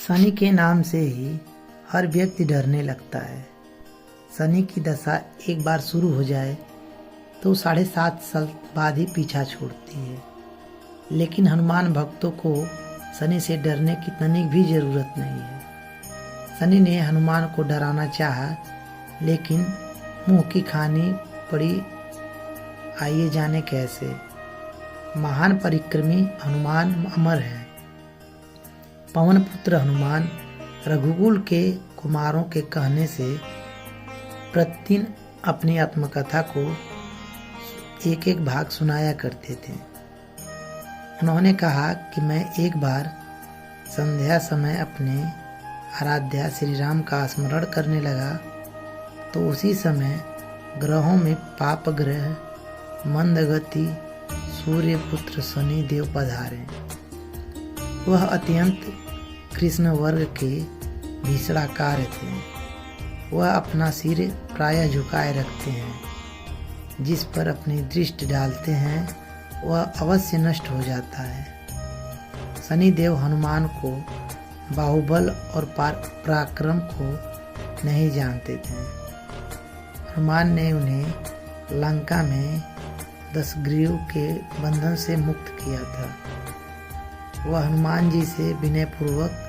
शनि के नाम से ही हर व्यक्ति डरने लगता है। शनि की दशा एक बार शुरू हो जाए तो 7.5 साल बाद ही पीछा छोड़ती है। लेकिन हनुमान भक्तों को शनि से डरने की तनिक भी जरूरत नहीं है। शनि ने हनुमान को डराना चाहा, लेकिन मुंह की खानी पड़ी। आइए जाने कैसे। महान परिक्रमी हनुमान अमर है। पवन पुत्र हनुमान रघुकुल के कुमारों के कहने से प्रतिदिन अपनी आत्मकथा को एक एक भाग सुनाया करते थे। उन्होंने कहा कि मैं एक बार संध्या समय अपने आराध्या श्री राम का स्मरण करने लगा तो उसी समय ग्रहों में पाप ग्रह मंद गति सूर्य पुत्र शनि देव पधारे। वह अत्यंत कृष्ण वर्ग के भीषणाकार थे। वह अपना सिर प्रायः झुकाए रखते हैं। जिस पर अपनी दृष्टि डालते हैं वह अवश्य नष्ट हो जाता है। शनि देव हनुमान को बाहुबल और पराक्रम को नहीं जानते थे। हनुमान ने उन्हें लंका में 10 ग्रीव के बंधन से मुक्त किया था। वह हनुमान जी से विनयपूर्वक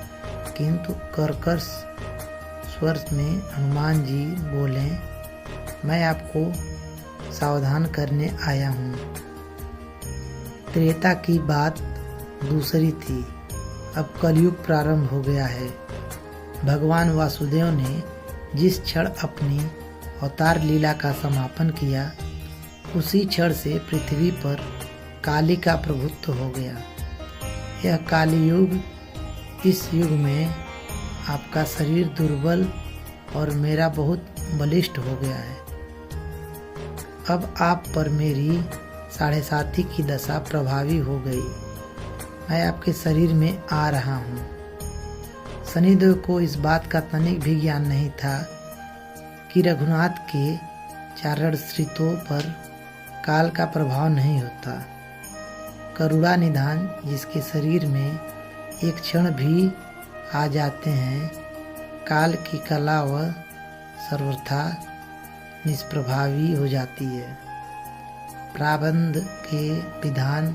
किंतु कर्कश स्वर में हनुमान जी बोले, मैं आपको सावधान करने आया हूँ। त्रेता की बात दूसरी थी, अब कलयुग प्रारंभ हो गया है। भगवान वासुदेव ने जिस क्षण अपनी अवतार लीला का समापन किया उसी क्षण से पृथ्वी पर काली का प्रभुत्व हो गया। यह काली युग, इस युग में आपका शरीर दुर्बल और मेरा बहुत बलिष्ठ हो गया है। अब आप पर मेरी 7.5 की दशा प्रभावी हो गई। मैं आपके शरीर में आ रहा हूँ। शनिदेव को इस बात का तनिक भी ज्ञान नहीं था कि रघुनाथ के चारणश्रितों पर काल का प्रभाव नहीं होता। करुणा निधान जिसके शरीर में एक क्षण भी आ जाते हैं, काल की कला वह सर्वथा निष्प्रभावी हो जाती है। प्रारब्ध के विधान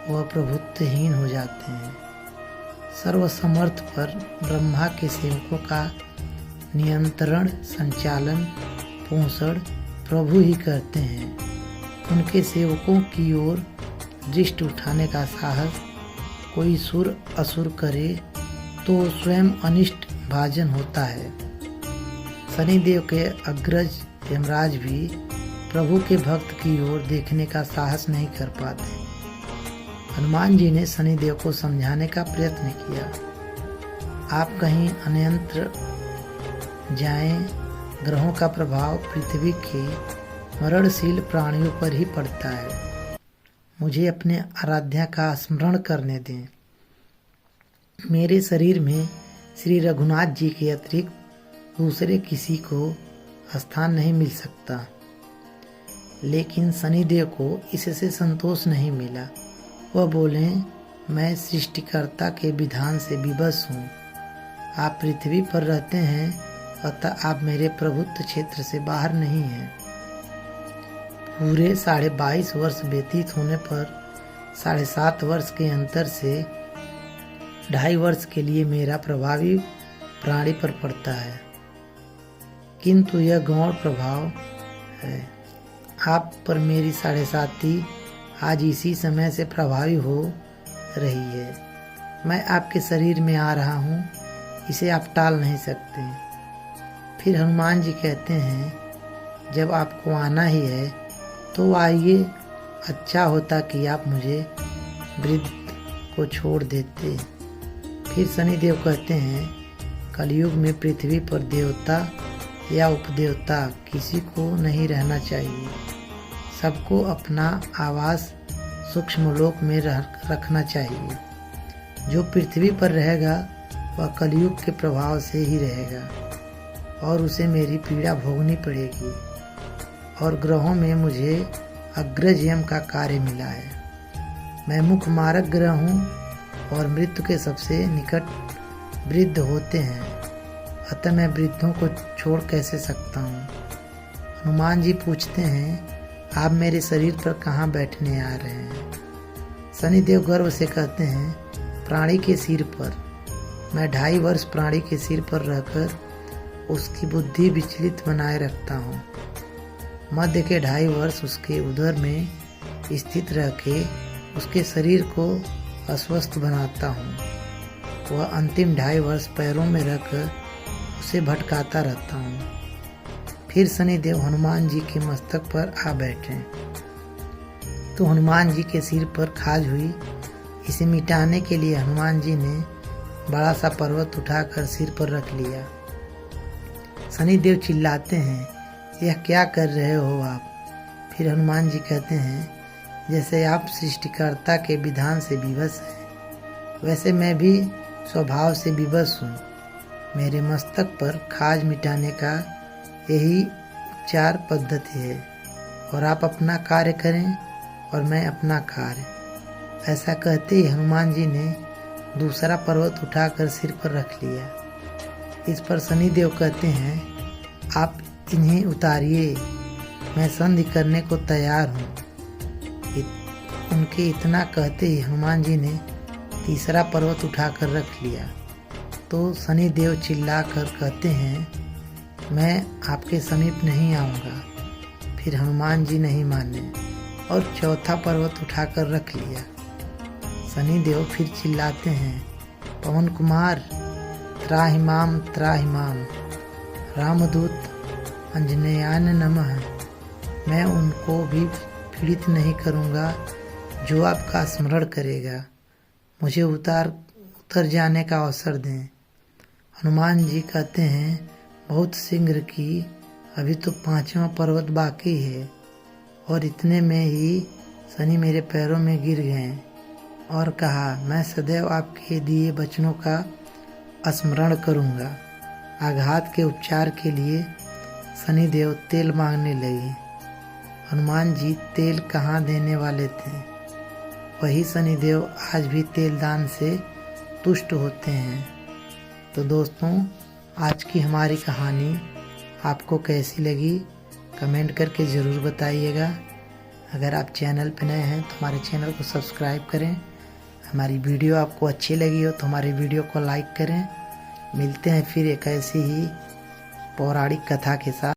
वह प्रभुत्वहीन हो जाते हैं। सर्वसमर्थ पर ब्रह्मा के सेवकों का नियंत्रण, संचालन, पोषण प्रभु ही करते हैं। उनके सेवकों की ओर दृष्टि उठाने का साहस कोई सुर असुर करे तो स्वयं अनिष्ट भाजन होता है। शनिदेव के अग्रज यमराज भी प्रभु के भक्त की ओर देखने का साहस नहीं कर पाते। हनुमान जी ने शनिदेव को समझाने का प्रयत्न किया, आप कहीं अन्यत्र जाएं, ग्रहों का प्रभाव पृथ्वी के मरणशील प्राणियों पर ही पड़ता है। मुझे अपने आराध्या का स्मरण करने दें। मेरे शरीर में श्री रघुनाथ जी के अतिरिक्त दूसरे किसी को स्थान नहीं मिल सकता। लेकिन शनिदेव को इससे संतोष नहीं मिला। वह बोले, मैं सृष्टिकर्ता के विधान से विवश हूँ। आप पृथ्वी पर रहते हैं, अतः आप मेरे प्रभुत्व क्षेत्र से बाहर नहीं हैं। पूरे 22.5 वर्ष व्यतीत होने पर 7.5 वर्ष के अंतर से 2.5 वर्ष के लिए मेरा प्रभावी प्राणी पर पड़ता है, किंतु यह गौण प्रभाव है। आप पर मेरी 7.5 आज इसी समय से प्रभावी हो रही है। मैं आपके शरीर में आ रहा हूँ, इसे आप टाल नहीं सकते। फिर हनुमान जी कहते हैं, जब आपको आना ही है तो आइए। अच्छा होता कि आप मुझे वृद्ध को छोड़ देते। फिर शनिदेव कहते हैं, कलयुग में पृथ्वी पर देवता या उपदेवता किसी को नहीं रहना चाहिए। सबको अपना आवास सूक्ष्म लोक में रखना चाहिए। जो पृथ्वी पर रहेगा वह कलयुग के प्रभाव से ही रहेगा और उसे मेरी पीड़ा भोगनी पड़ेगी। और ग्रहों में मुझे अग्रज यम का कार्य मिला है। मैं मुख्य मारक ग्रह हूँ और मृत्यु के सबसे निकट वृद्ध होते हैं, अतः मैं वृद्धों को छोड़ कैसे सकता हूँ। हनुमान जी पूछते हैं, आप मेरे शरीर पर कहाँ बैठने आ रहे हैं। शनिदेव गर्व से कहते हैं, प्राणी के सिर पर। मैं 2.5 वर्ष प्राणी के सिर पर रहकर उसकी बुद्धि विचलित बनाए रखता हूँ। मध्य के 2.5 वर्ष उसके उदर में स्थित रह के उसके शरीर को अस्वस्थ बनाता हूँ। वह अंतिम 2.5 वर्ष पैरों में रखकर उसे भटकाता रहता हूँ। फिर शनिदेव हनुमान जी के मस्तक पर आ बैठे तो हनुमान जी के सिर पर खाज हुई। इसे मिटाने के लिए हनुमान जी ने बड़ा सा पर्वत उठाकर सिर पर रख लिया। शनिदेव चिल्लाते हैं, यह क्या कर रहे हो आप। फिर हनुमान जी कहते हैं, जैसे आप सृष्टिकर्ता के विधान से विवश हैं, वैसे मैं भी स्वभाव से विवश हूँ। मेरे मस्तक पर खाज मिटाने का यही उपचार पद्धति है, और आप अपना कार्य करें और मैं अपना कार्य। ऐसा कहते ही हनुमान जी ने दूसरा पर्वत उठाकर सिर पर रख लिया। इस पर शनिदेव कहते हैं, आप इन्हें उतारिए, मैं संधि करने को तैयार हूँ। उनके इतना कहते ही हनुमान जी ने तीसरा पर्वत उठाकर रख लिया तो शनिदेव चिल्लाकर कहते हैं, मैं आपके समीप नहीं आऊँगा। फिर हनुमान जी नहीं माने और चौथा पर्वत उठाकर रख लिया। शनिदेव फिर चिल्लाते हैं, पवन कुमार त्राहिमाम त्राहिमाम, रामदूत अंजनेयान नमः। मैं उनको भी पीड़ित नहीं करूँगा जो आपका स्मरण करेगा। मुझे उतर जाने का अवसर दें। हनुमान जी कहते हैं, बहुत शीघ्र की, अभी तो 5वां पर्वत बाकी है। और इतने में ही शनि मेरे पैरों में गिर गए और कहा, मैं सदैव आपके दिए वचनों का स्मरण करूँगा। आघात के उपचार के लिए शनिदेव तेल मांगने लगे। हनुमान जी तेल कहाँ देने वाले थे। वही शनिदेव आज भी तेल दान से तुष्ट होते हैं। तो दोस्तों, आज की हमारी कहानी आपको कैसी लगी कमेंट करके ज़रूर बताइएगा। अगर आप चैनल पर नए हैं तो हमारे चैनल को सब्सक्राइब करें। हमारी वीडियो आपको अच्छी लगी हो तो हमारी वीडियो को लाइक करें। मिलते हैं फिर एक ऐसी ही पौराणिक कथा के साथ।